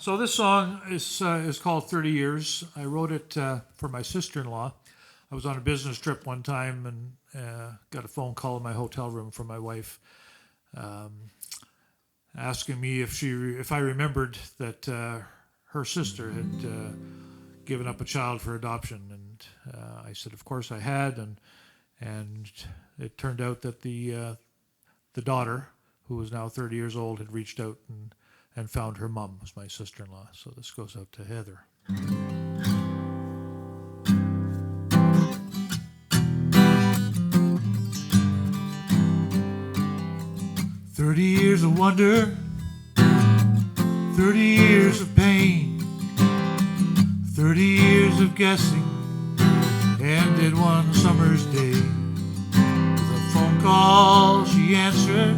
So this song is called 30 Years. I wrote it for my sister-in-law. I was on a business trip one time and got a phone call in my hotel room from my wife asking me if I remembered that her sister had given up a child for adoption. And I said, of course I had. And it turned out that the daughter, who was now 30 years old, had reached out and found her mom, was my sister-in-law. So this goes out to Heather. 30 years of wonder, 30 years of pain, 30 years of guessing, ended one summer's day. With a phone call she answered,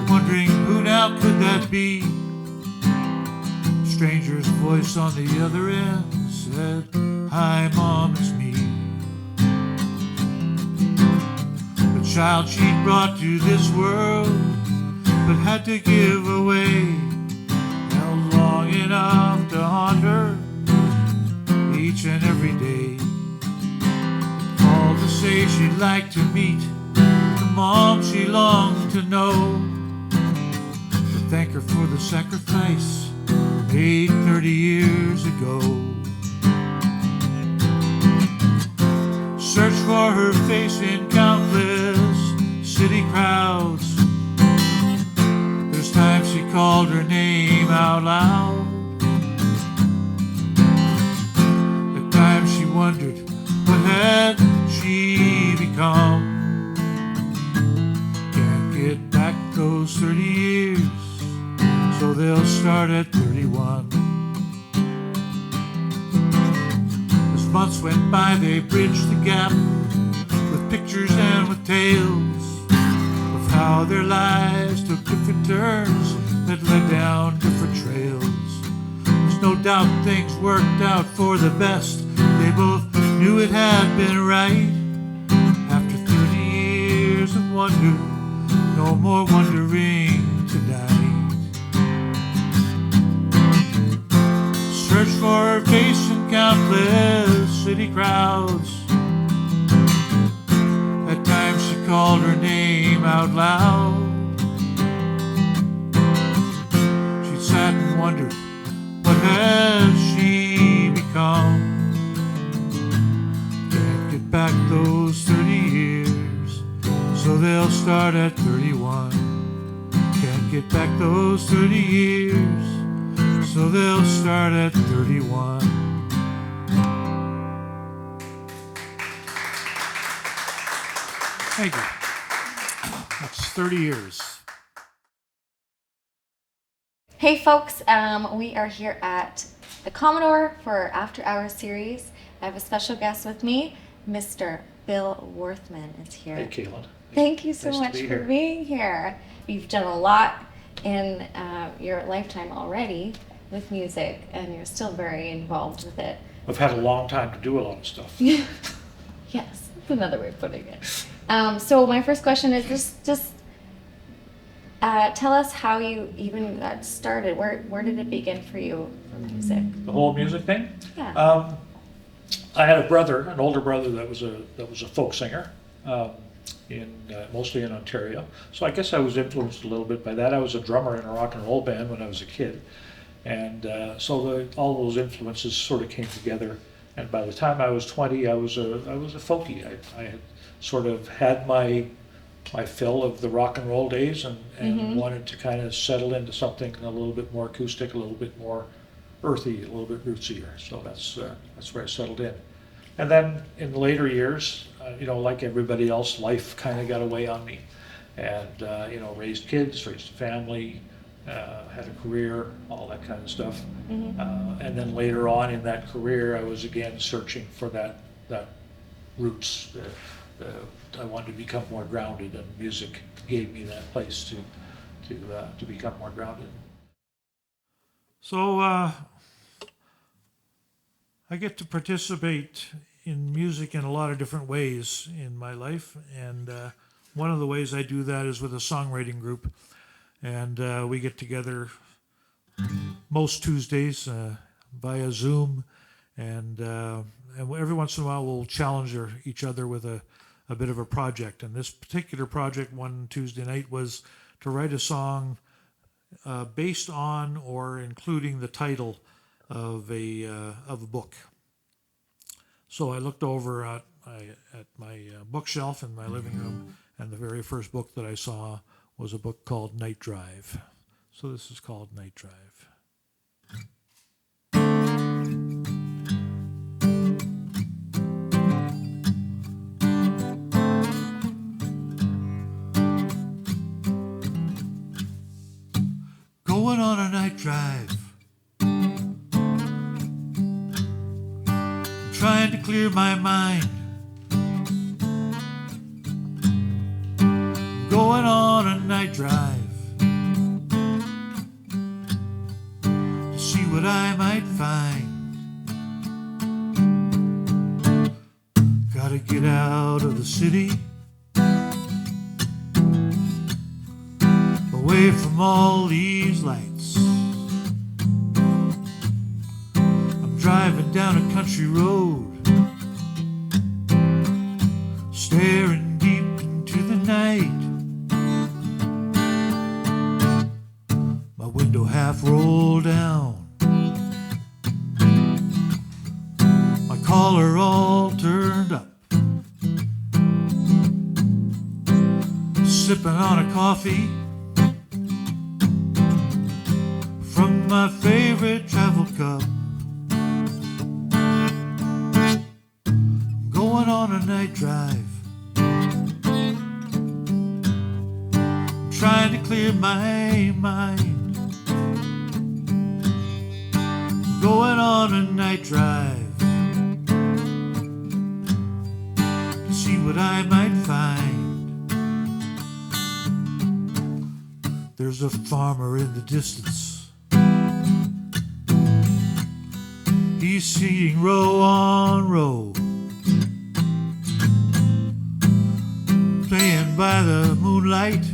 wondering who now could that be. Stranger's voice on the other end said, "Hi, Mom, it's me." The child she brought to this world, but had to give away, held long enough to haunt her each and every day. Called to say she'd like to meet the mom she longed to know, to thank her for the sacrifice made 30 years ago. Searched for her face in countless city crowds. There's times she called her name out loud. At times she wondered, what had she become? Can't get back those 30 years, so they'll start at 31. As months went by, they bridged the gap with pictures and with tales of how their lives took different turns that led down different trails. There's no doubt things worked out for the best. They both knew it had been right. After 30 years of wonder, no more wondering tonight. Searched for her face in countless city crowds. At times she called her name out loud. She sat and wondered, what has she become? Can't get back those 30 years, so they'll start at 31. Can't get back those 30 years, so they'll start at 31. Thank you. That's 30 years. Hey folks, we are here at the Commodore for our After Hours series. I have a special guest with me, Mr. Bill Werthmann is here. Hey, Kaylin. Thank you so Nice to much be for here. being here. You've done a lot in your lifetime already with music, and you're still very involved with it. I've had a long time to do a lot of stuff. Yes, that's another way of putting it. So my first question is just tell us how you even got started. Where did it begin for you for music? The whole music thing? Yeah. I had a brother, an older brother that was a folk singer, mostly in Ontario. So I guess I was influenced a little bit by that. I was a drummer in a rock and roll band when I was a kid, and so all those influences sort of came together. And by the time I was 20, I was a folkie. I had sort of had my fill of the rock and roll days, and wanted to kind of settle into something a little bit more acoustic, a little bit more earthy, a little bit rootsier. So that's where I settled in. And then in the later years, like everybody else, life kind of got away on me, and raised kids, raised a family, had a career, all that kind of stuff. And then later on in that career, I was again searching for that roots. I wanted to become more grounded, and music gave me that place to become more grounded. So I get to participate in music in a lot of different ways in my life, and one of the ways I do that is with a songwriting group, and we get together most Tuesdays via Zoom, and every once in a while we'll challenge each other with a bit of a project. And this particular project one Tuesday night was to write a song based on or including the title of a book. So I looked over at my bookshelf in my living room, and the very first book that I saw was a book called Night Drive. So this is called Night Drive. Going on a night drive, trying to clear my mind. Going on a night drive to see what I might find. Gotta get out of the city, away from all these lights. I'm driving down a country road, staring deep into the night. My window half rolled down, my collar all turned up, sipping on a coffee from my favorite travel cup. I'm going on a night drive, I'm trying to clear my mind. I'm going on a night drive to see what I might find. There's a farmer in the distance, he's seeing row on row, playing by the moonlight,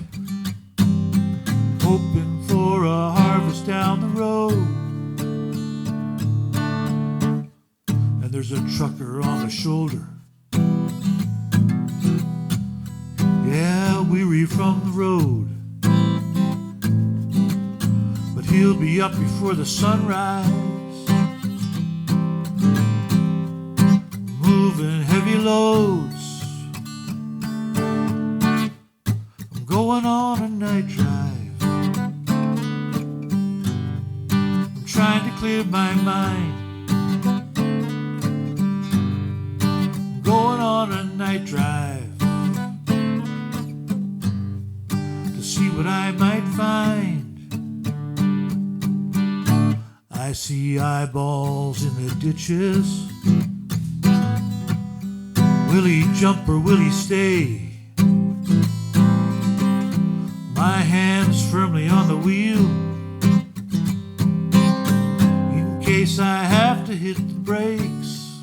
hoping for a harvest down the road. And there's a trucker on the shoulder, yeah, weary from the road, but he'll be up before the sunrise, moving heavy loads. I'm going on a night drive, I'm trying to clear my mind. I'm going on a night drive to see what I might find. I see eyeballs in the ditches, will he jump or will he stay? My hand's firmly on the wheel, in case I have to hit the brakes.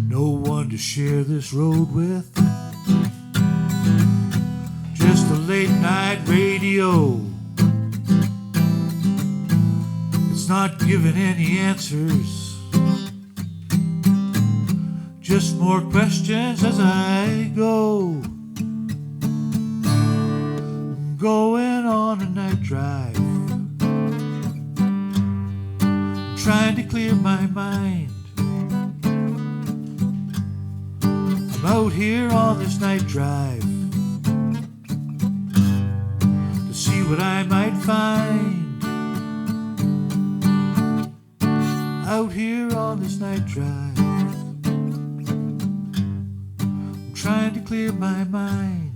No one to share this road with, just a late night radio. It's not giving any answers, just more questions as I go. I'm going on a night drive, I'm trying to clear my mind. I'm out here on this night drive to see what I might find. Out here on this night drive, trying to clear my mind.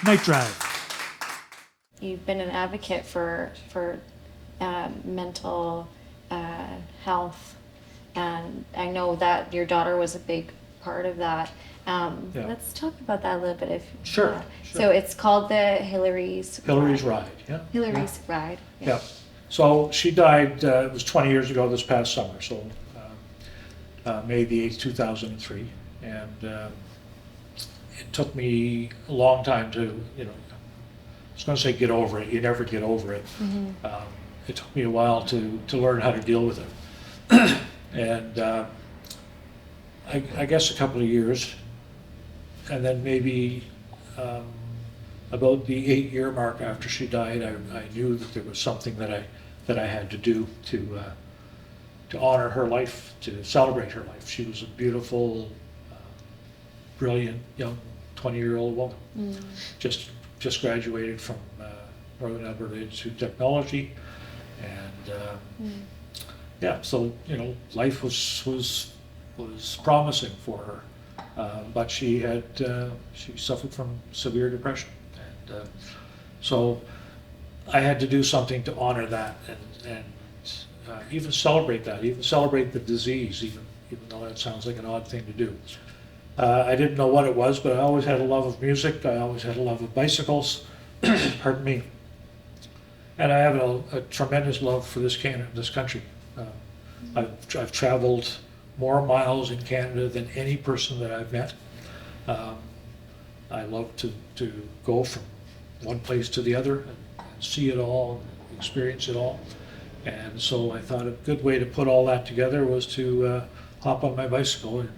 Night Drive. You've been an advocate for mental health, and I know that your daughter was a big part of that. Yeah. Let's talk about that a little bit. Sure. So it's called the Hillary's Ride, yeah. Hillary's Ride. Yeah. So she died, it was 20 years ago this past summer, so May the 8th, 2003. And it took me a long time to, I was going to say get over it. You never get over it. It took me a while to learn how to deal with it. And I guess a couple of years, and then maybe about the 8-year mark after she died, I knew that there was something that I had to do to honor her life, to celebrate her life. She was a beautiful, brilliant young 20-year-old woman. Just graduated from Northern Alberta Institute of Technology, and yeah, so life was promising for her, but she suffered from severe depression, and so I had to do something to honor that and even celebrate that, even celebrate the disease, even though that sounds like an odd thing to do. I didn't know what it was, but I always had a love of music. I always had a love of bicycles. Pardon me. And I have a tremendous love for this country. I've traveled more miles in Canada than any person that I've met. I love to go from one place to the other and see it all, and experience it all. And so I thought a good way to put all that together was to hop on my bicycle in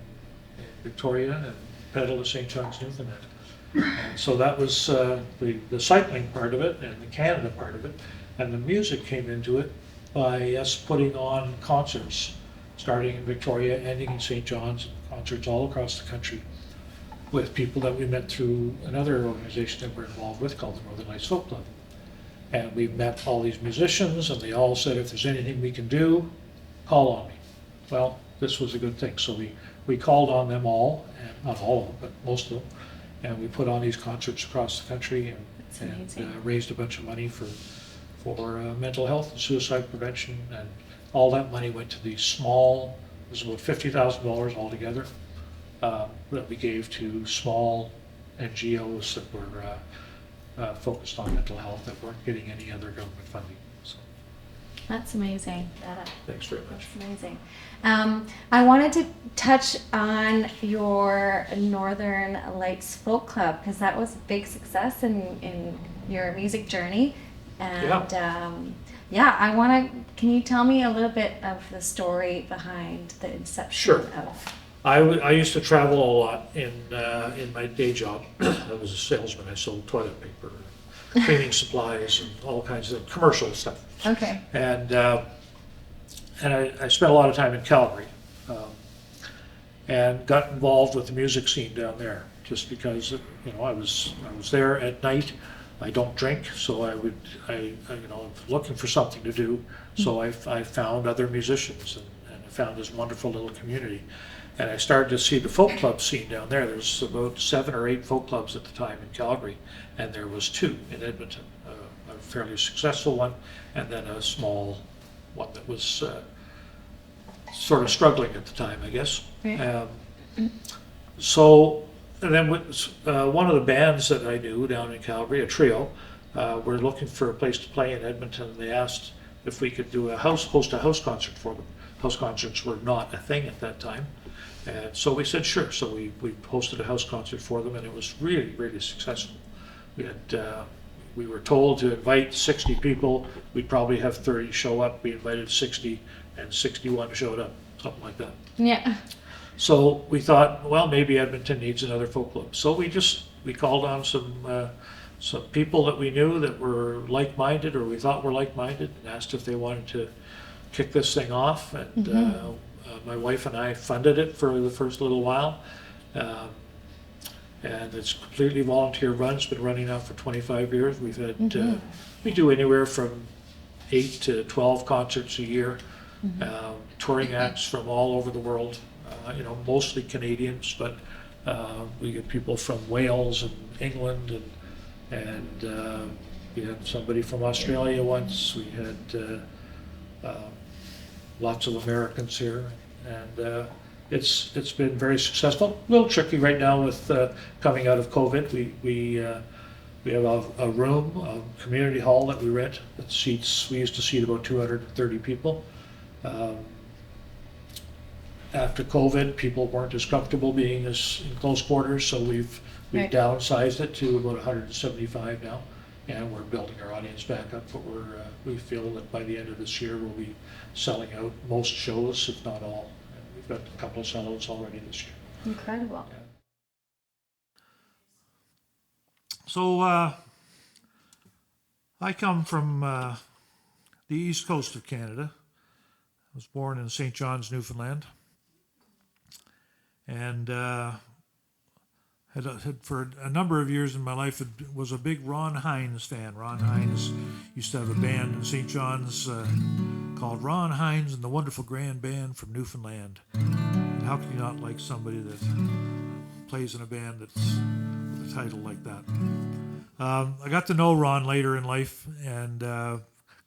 Victoria and pedal to St. John's, Newfoundland. And so that was the cycling part of it and the Canada part of it. And the music came into it by us putting on concerts, starting in Victoria, ending in St. John's, concerts all across the country with people that we met through another organization that we're involved with called the Northern Lights Folk Club. And we met all these musicians, and they all said, if there's anything we can do, call on me. Well, this was a good thing. So we called on them all, and not all of them, but most of them, and we put on these concerts across the country and raised a bunch of money for mental health and suicide prevention, and all that money went to these small, it was about $50,000 altogether, that we gave to small NGOs that were focused on mental health that weren't getting any other government funding. So. That's amazing. Thanks very much. That's amazing. I wanted to touch on your Northern Lights Folk Club, because that was a big success in your music journey. And I want to, can you tell me a little bit of the story behind the inception of? I used to travel a lot in my day job. I was a salesman. I sold toilet paper, cleaning supplies, and all kinds of commercial stuff. Okay. And I spent a lot of time in Calgary, and got involved with the music scene down there just because I was there at night. I don't drink, so I was looking for something to do. So I found other musicians, and I found this wonderful little community. And I started to see the folk club scene down there. There's about 7 or 8 folk clubs at the time in Calgary, and there was 2 in Edmonton, a fairly successful one, and then a small one that was sort of struggling at the time, I guess. Right. And then one of the bands that I knew down in Calgary, a trio, were looking for a place to play in Edmonton. They asked if we could host a house concert for them. House concerts were not a thing at that time. And so we said, sure. So we hosted a house concert for them, and it was really, really successful. We were told to invite 60 people. We'd probably have 30 show up. We invited 60, and 61 showed up, something like that. Yeah. So we thought, well, maybe Edmonton needs another folk club. So we called on some people that we knew that were like-minded, or we thought were like-minded, and asked if they wanted to kick this thing off. And my wife and I funded it for the first little while. And it's completely volunteer run. It's been running now for 25 years. We've had, we do anywhere from 8 to 12 concerts a year, touring acts from all over the world, mostly Canadians, but we get people from Wales and England, and we had somebody from Australia once. We had lots of Americans here, and it's been very successful. A little tricky right now with coming out of COVID. We have a room, a community hall that we rent that seats. We used to seat about 230 people. after COVID, people weren't as comfortable being as in close quarters, so we've Right. downsized it to about 175 now, and we're building our audience back up. But we feel that by the end of this year, we'll be selling out most shows, if not all. And we've got a couple of sellouts already this year. Incredible. Yeah. So I come from the east coast of Canada. I was born in St. John's, Newfoundland, and had for a number of years in my life was a big Ron Hines fan. Ron Hines used to have a band in St. John's called Ron Hines and the Wonderful Grand Band from Newfoundland. And how can you not like somebody that plays in a band that's with a title like that? I got to know Ron later in life, and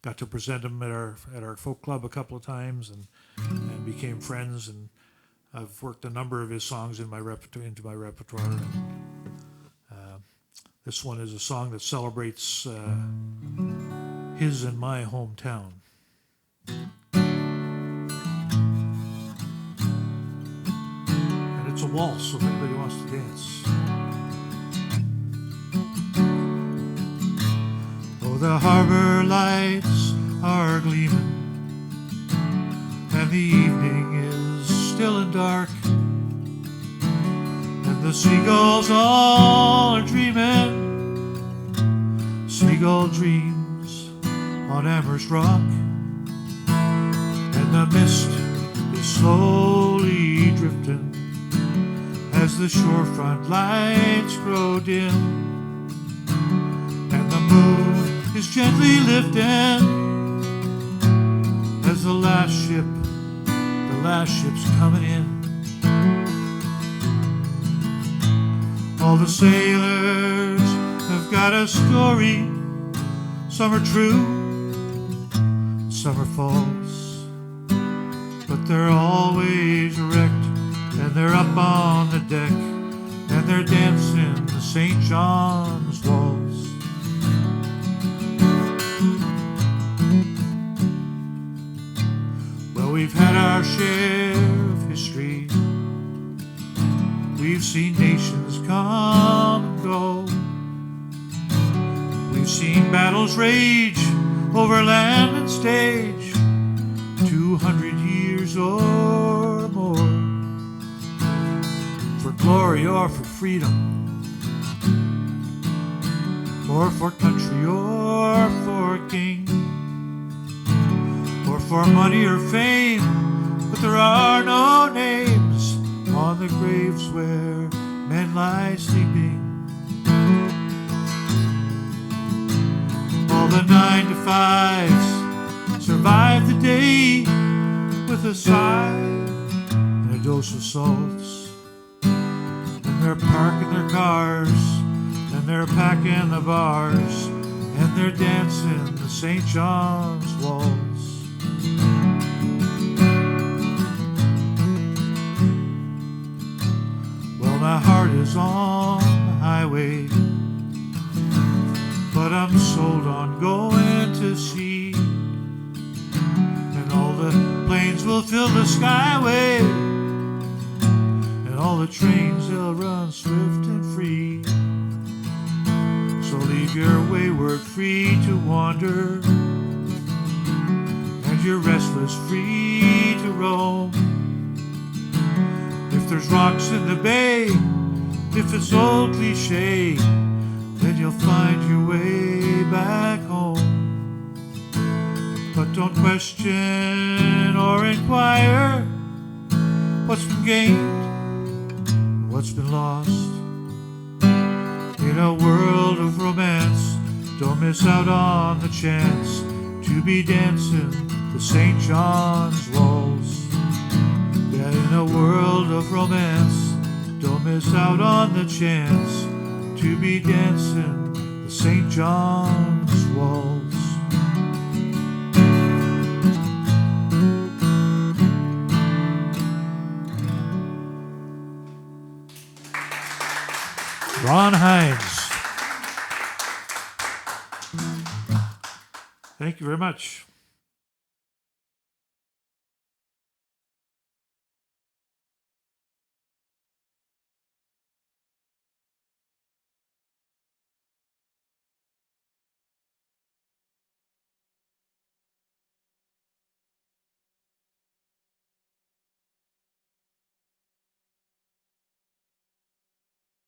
got to present him at our folk club a couple of times, and became friends. And I've worked a number of his songs into my repertoire. And, this one is a song that celebrates his and my hometown. And it's a waltz, so if anybody wants to dance. Oh, the harbor lights are gleaming, and the evening is still and dark, and the seagulls all are dreaming seagull dreams on Amherst Rock, and the mist is slowly drifting as the shorefront lights grow dim, and the moon is gently lifting as the last ship's coming in. All the sailors have got a story. Some are true, some are false, but they're always wrecked, and they're up on the deck, and they're dancing the St. John's waltz. Well, we've had our share of history. We've seen nations come and go. We've seen battles rage over land and stage, 200 years or more, for glory or for freedom, or for country or for king, or for money or fame, but there are no names on the graves where men lie sleeping. All the 9-to-5s survive the day with a sigh and a dose of salts, and they're parking their cars, and they're packing the bars, and they're dancing the St. John's waltz. Well, my heart is on the highway, but I'm sold on going to sea, and all the planes will fill the skyway, and all the trains they'll run swift and free. So leave your wayward free to wander, and your restless free to roam. If there's rocks in the bay, if it's old cliche, then you'll find your way back home. But don't question or inquire what's been gained, what's been lost. In a world of romance, don't miss out on the chance to be dancing the St. John's waltz. Yeah, in a world of romance, don't miss out on the chance to be dancing the St. John's waltz. Ron Hines. Thank you very much.